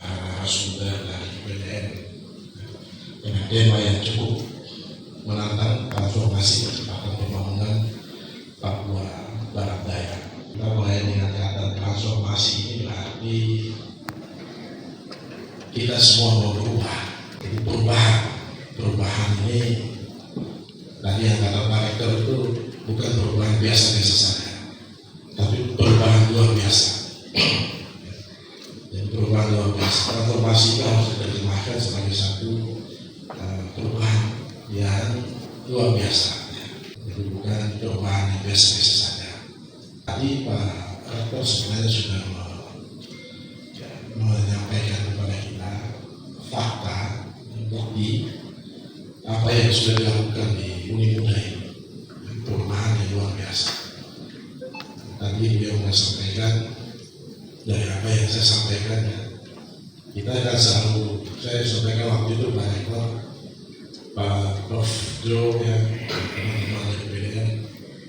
Narasumber dari PDN dengan tema yang cukup menantang, transformasi percepatan pembangunan Papua Barat Daya. Kita mulai dengan kata transformasi ini berarti kita semua mau berubah. Jadi perubahan ini tadi yang kata Pak Rektor itu bukan perubahan biasa-biasa saja, tapi perubahan luar biasa. Jadi perubahan luar biasa. Transformasi itu harus diterjemahkan sebagai satu perubahan yang luar biasa. Jadi bukan perubahan yang biasa-biasa saja. Tadi Pak Rektor sebenarnya sudah menyampaikan kepada kita fakta, bukti apa yang sudah dilakukan di Uni Muda ini, perubahan yang luar biasa. Tadi beliau menyampaikan dari apa yang saya sampaikan, kita akan selalu, saya sampaikan waktu itu Pak Rektor, Pak Prof. Jo yang teman-teman dari PDN,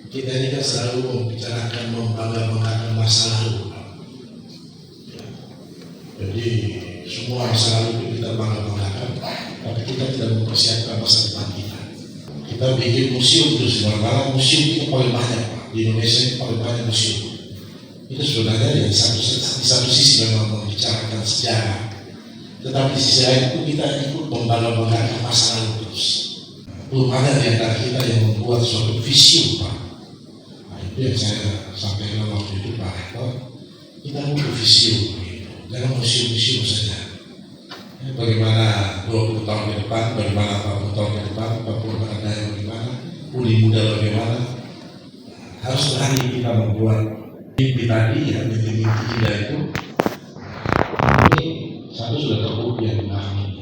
kita ini kan selalu membicarakan, membangga-banggakan masa lalu. Jadi semua masa lalu itu kita bangga-banggakan, tapi kita tidak mempersiapkan masa depan kita. Kita bikin museum terus, dimana museum itu paling banyak Pak. Di Indonesia itu paling banyak museum. Itu sebenarnya di satu sisi memang membicarakan sejarah, tetapi di sisi lain itu kita ikut membangga-banggakan masa lalu terus. Belum ada di antara kita yang membuat suatu visium Pak. Nah, itu yang saya sampaikan waktu itu Pak Rektor, kita butuh visium. Jangan museum-museum saja. Bagaimana 20 tahun ke depan, bagaimana 40 tahun ke depan, Papua Barat Daya bagaimana, Uni Muda bagaimana. Harus berani kita membuat mimpi tadi, ya, mimpi kita itu. Ini satu sudah terbukti yang belakang ini.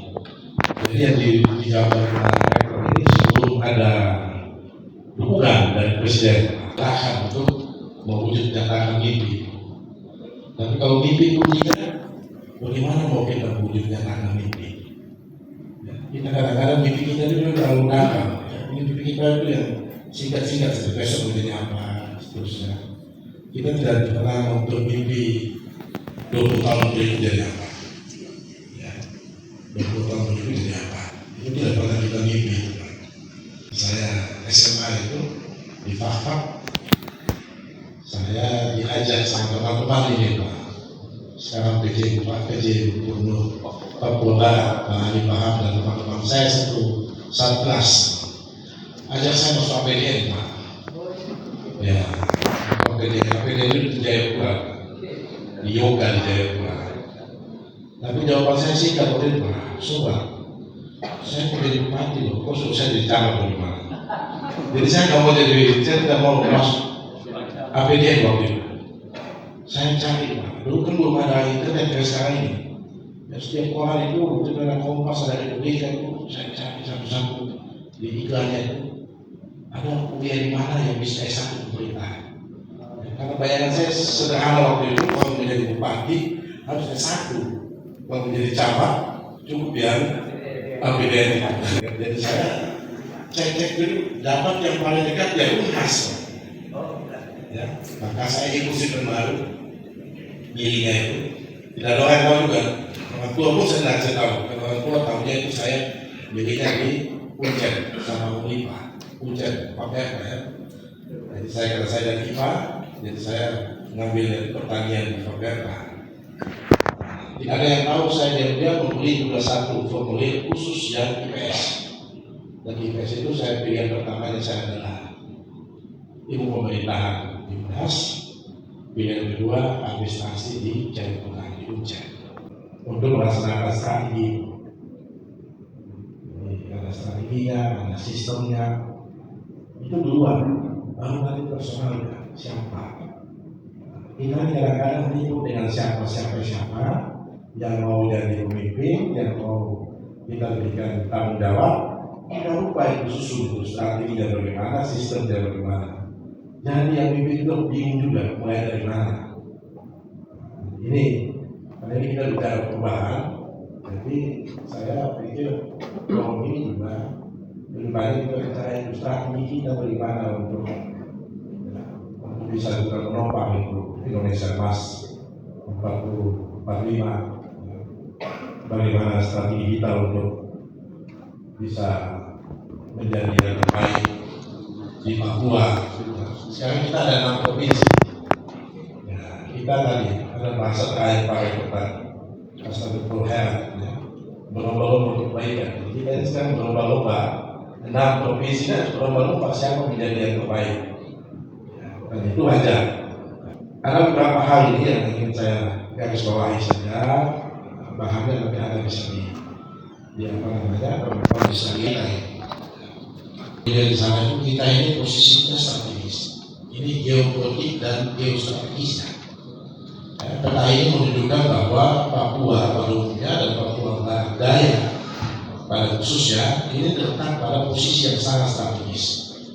Jadi yang dijawab oleh Pak Rektor ini sebelum ada dukungan dari Presiden akan untuk mewujudkan mimpi. Tapi kalau mimpi itu tidak, bagaimana mau kita wujudnya karena mimpi? Ya, kita kadang-kadang mimpi kita itu terlalu dalam. Ya, mimpi kita itu yang singkat-singkat saja, besok menjadi apa, seterusnya. Kita tidak pernah untuk mimpi 20 tahun berikut jadi apa. Ya, 20 tahun berikut jadi apa. Itu tidak pernah kita mimpi. Saya SMA itu di Fafak, saya diajak sama teman-teman ini Pak. Sekarang PJ Gubernur Papua Barat, Pak Ali Paham dan teman-teman saya satu kelas. Ajak saya masuk APDN Pak. Ya, APDN itu di Jayapura, di Yoga di Jayapura. Tapi jawaban saya sih nggak boleh Pak. Coba, saya mau jadi bupati loh. Kok suruh saya jadi camat bagaimana? Jadi saya nggak mau jadi, saya tidak mau masuk APDN waktu itu. Saya cari Pak, dulu kan belum ada internet kayak sekarang ini. Ya, setiap orang itu dengan Kompas ada Indonesia itu, saya cari satu-satu di iklannya itu. Ada kuliah di mana yang bisa S1 pemerintahan. Ya, karena bayangan saya sederhana waktu itu, kalau menjadi bupati harus S1. Kalau menjadi camat cukup yang APDN. Jadi saya cek dulu, dapat yang paling dekat ya Unhas. Ya, maka saya ikuti baru milihnya itu. Tidak ada orang tahu juga. Orang tua pun saya tidak tahu. Kalau orang tua tahunya itu saya milihnya di Uncen sama Unipa. Uncen, pakai apa ya? Jadi saya kata saya dari IPA, jadi saya ngambil dari pertanian di Faberta. Tidak ada yang tahu saya dia membeli juga satu formulir khusus yang IPS. Dan IPS itu saya pilihan pertamanya saya adalah ilmu pemerintahan di UNAS, pilihan kedua administrasi di Jayapura di Uncen untuk melaksanakan strategi. Ada strateginya, ada sistemnya, itu duluan, baru nanti personalnya siapa. Kita kadang-kadang hidup dengan siapa yang mau jadi pemimpin, yang mau kita berikan tanggung jawab. Kita lupa itu susun strateginya bagaimana, sistemnya bagaimana. Jadi yang mimpi itu bingung juga mulai dari mana. Ini, karena ini kita bicara perubahan, jadi saya pikir kalau ini juga lebih baik kita bicara strategi kita bagaimana untuk bisa juga menopang itu Indonesia Emas 45 bagaimana strategi kita untuk bisa menjadi yang terbaik di Papua. Sekarang kita ada 6 provinsi. Ya, kita tadi ada bahasa terakhir pakai kota Astagfirullah ya. Berlomba-lomba untuk kebaikan. Kita ini sekarang berlomba-lomba 6 provinsi dan berlomba-lomba siapa menjadi yang terbaik. Ya, dan itu wajar. Ada beberapa hal ini yang ingin saya garis bawahi saja. Bahannya nanti ada bisa di apa namanya, bisa lihat. Di sana itu kita ini posisinya strategis. Ini geopolitik dan geostrategis. Peta ini menunjukkan bahwa Papua pada umumnya dan Papua Barat Daya pada khususnya ini terletak pada posisi yang sangat strategis,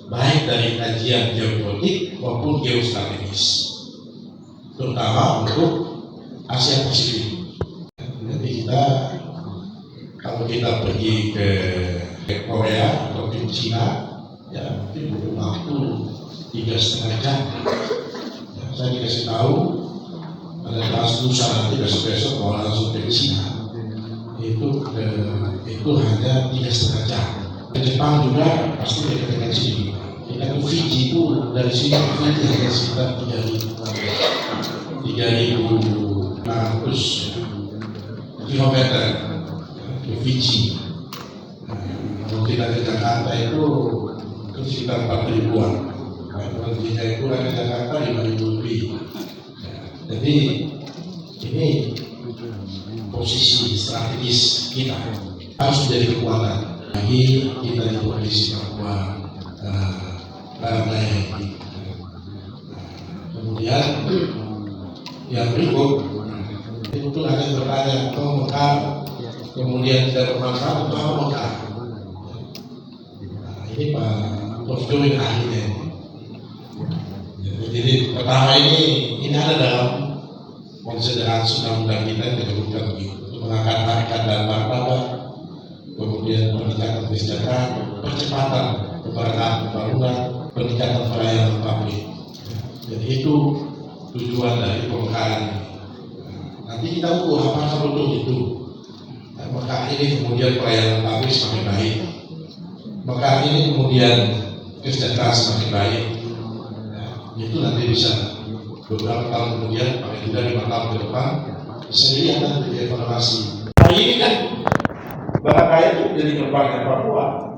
baik dari kajian geopolitik maupun geostrategis, terutama untuk Asia Pasifik. Nanti kita kalau kita pergi ke Korea atau ke Cina, ya mungkin butuh waktu 3,5 jam. Ya, saya dikasih tahu ada kelas lusa nanti besok mau langsung ke Cina, itu hanya 3,5 jam. Ke Jepang juga pasti dekat-dekat sini. Kita ke Fiji itu dari sini ke Fiji hanya sekitar 3.600 kilometer ke Fiji. Kalau kita ke Jakarta itu sekitar 4.000-an. Kalau kita itu ke Jakarta 5.000 lebih. Jadi ini posisi strategis kita harus menjadi kekuatan bagi kita di provinsi Papua Barat Daya ini. Kemudian yang berikut itu ada bertanya atau mekar kemudian tidak bermanfaat untuk apa mekar. Ini Pak Prof. Join ahlinya. Jadi pertama ini ada dalam konsiderasi undang-undang kita yang disebutkan begitu, untuk mengangkat harkat dan martabat, kemudian peningkatan kesejahteraan, percepatan keberadaan pembangunan, peningkatan pelayanan publik. Jadi itu tujuan dari pemekaran. Nanti kita ukur apakah betul itu. Maka ini kemudian pelayanan publik semakin baik. Maka ini kemudian kesejahteraan semakin baik. Itu nanti bisa beberapa tahun kemudian, paling tidak 5 tahun ke depan, bisa dilihat dan dievaluasi. Nah ini kan Barat Daya itu jadi gerbangnya Papua.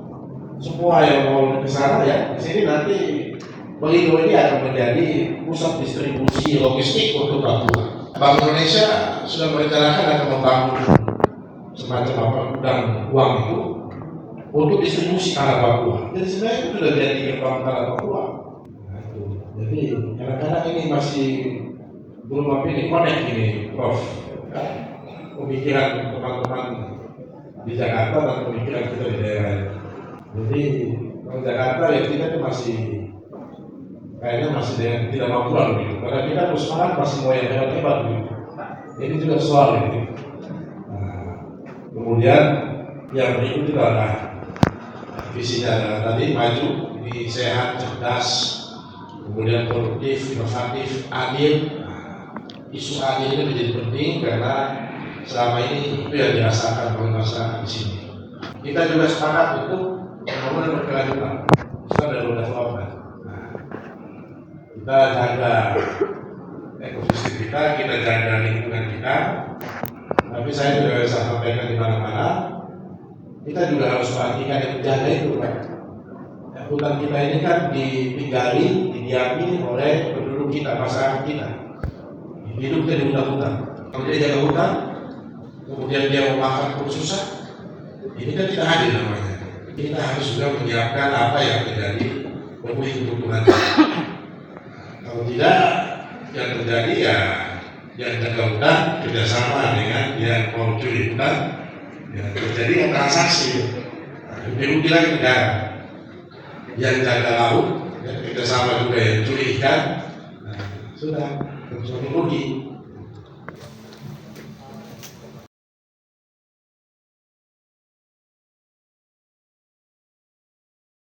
Semua yang mau ke sana ya, di sini nanti Belido ini akan menjadi pusat distribusi logistik untuk Papua. Bank Indonesia sudah merencanakan akan membangun semacam gudang uang itu untuk distribusi tanah Papua. Jadi sebenarnya itu sudah jadi gerbang tanah Papua. Jadi kadang-kadang ini masih belum ini connect ini, Prof. Pemikiran teman-teman di Jakarta dan pemikiran kita di daerah. Jadi kalau Jakarta ya kita itu masih kayaknya masih dengan tidak mampuan begitu. Karena kita usaha masih mau yang hebat-hebat begitu. Ini juga soal ini. Nah, kemudian yang berikut itu adalah visinya adalah tadi maju, ini sehat, cerdas, kemudian produktif, inovatif, adil. Isu adil ini menjadi penting karena selama ini itu yang dirasakan oleh masyarakat di sini. Kita juga sepakat untuk pembangunan berkelanjutan. Kita sudah development. Kita jaga ekosistem kita jaga lingkungan kita. Tapi saya juga bisa sampaikan di mana-mana, kita juga harus perhatikan yang menjaga itu, kan? Hutan kita ini kan ditinggali, didiami oleh penduduk kita, masyarakat kita. Hidupnya di hutan-hutan. Kalau dia jaga hutan, kemudian dia mau makan pun susah, ini kan tidak adil namanya. Kita harus juga menyiapkan apa yang menjadi pemenuhi kebutuhan. Kalau tidak, yang terjadi ya yang jaga hutan kerjasama dengan yang mau curi hutan, ya terjadi transaksi. Dirugi lagi negara. Yang jaga laut, ya, kerjasama juga yang curi ikan, sudah terjadi rugi.